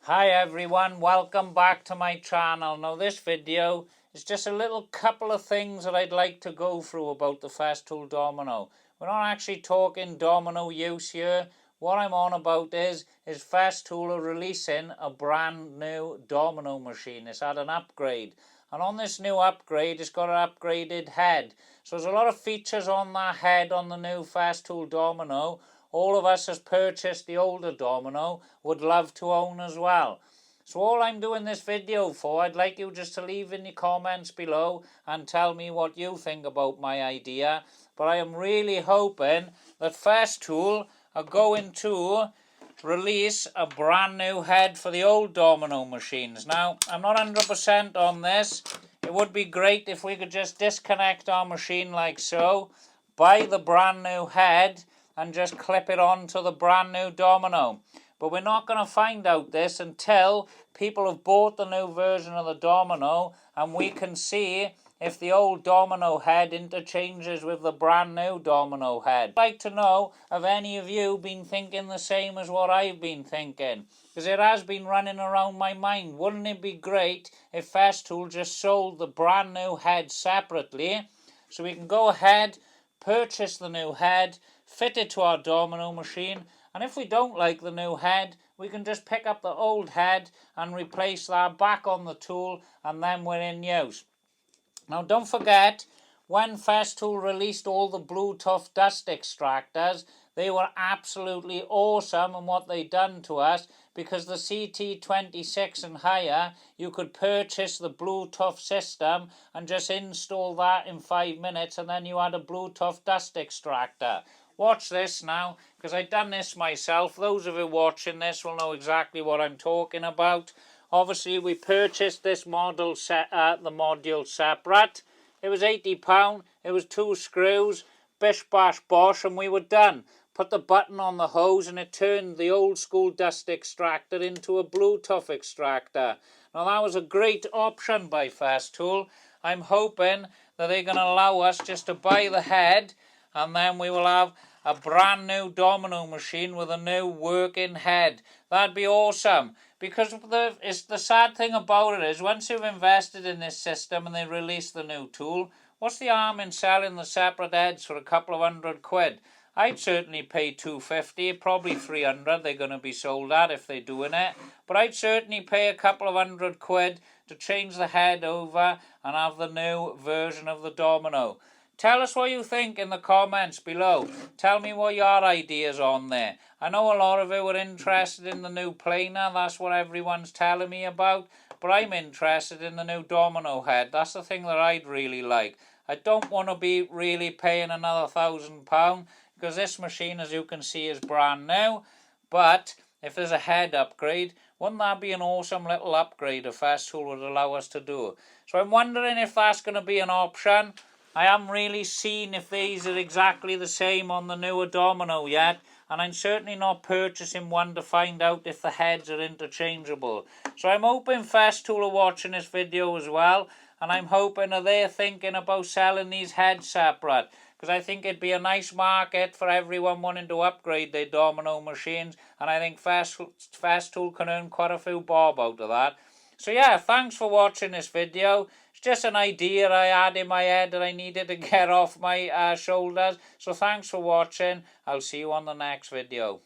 Hi everyone, welcome back to my channel. Now this video is just a little couple of things that I'd like to go through about the Festool domino. We're not actually talking domino use here. What I'm on about is Festool are releasing a brand new domino machine. It's had an upgrade. And on this new upgrade, it's got an upgraded head. So there's a lot of features on that head on the new Festool domino. All of us has purchased the older domino would love to own as well. So all I'm doing this video for, I'd like you just to leave in the comments below and tell me what you think about my idea. But I am really hoping that Festool are going to release a brand new head for the old domino machines. Now, I'm not 100% on this. It would be great if we could just disconnect our machine like so, buy the brand new head, and just clip it onto the brand new domino. But we're not going to find out this until people have bought the new version of the domino and we can see if the old domino head interchanges with the brand new domino head. I'd like to know, have any of you been thinking the same as what I've been thinking? Because it has been running around my mind. Wouldn't it be great if Festool just sold the brand new head separately, so we can go ahead, purchase the new head, fit it to our domino machine, and if we don't like the new head, we can just pick up the old head and replace that back on the tool, and then we're in use. Now don't forget, when Festool released all the Bluetooth dust extractors, they were absolutely awesome in what they done to us, because the CT26 and higher, you could purchase the Bluetooth system and just install that in 5 minutes, and then you had a Bluetooth dust extractor. Watch this now, because I've done this myself. Those of you watching this will know exactly what I'm talking about. Obviously, we purchased this model the module separate. It was £80. It was 2 screws, bish bash bosh, and we were done. Put the button on the hose and it turned the old school dust extractor into a Bluetooth extractor. Now that was a great option by Festool. I'm hoping that they're going to allow us just to buy the head, and then we will have a brand new domino machine with a new working head. That'd be awesome. Because the sad thing about it is, once you've invested in this system and they release the new tool, what's the harm in selling the separate heads for a couple of £100? I'd certainly pay $250, probably $300 they're going to be sold at if they're doing it. But I'd certainly pay a couple of £100 to change the head over and have the new version of the domino. Tell us what you think in the comments below. Tell me what your ideas on there. I know a lot of you are interested in the new planer. That's what everyone's telling me about. But I'm interested in the new domino head. That's the thing that I'd really like. I don't want to be really paying another £1,000, because this machine, as you can see, is brand new. But if there's a head upgrade, wouldn't that be an awesome little upgrade if Festool would allow us to do? So I'm wondering if that's going to be an option. I haven't really seen if these are exactly the same on the newer domino yet, and I'm certainly not purchasing one to find out if the heads are interchangeable. So I'm hoping Festool are watching this video as well, and I'm hoping that they're thinking about selling these heads separate, because I think it'd be a nice market for everyone wanting to upgrade their domino machines, and I think Festool can earn quite a few bob out of that. So yeah, thanks for watching this video. It's just an idea I had in my head that I needed to get off my shoulders. So thanks for watching. I'll see you on the next video.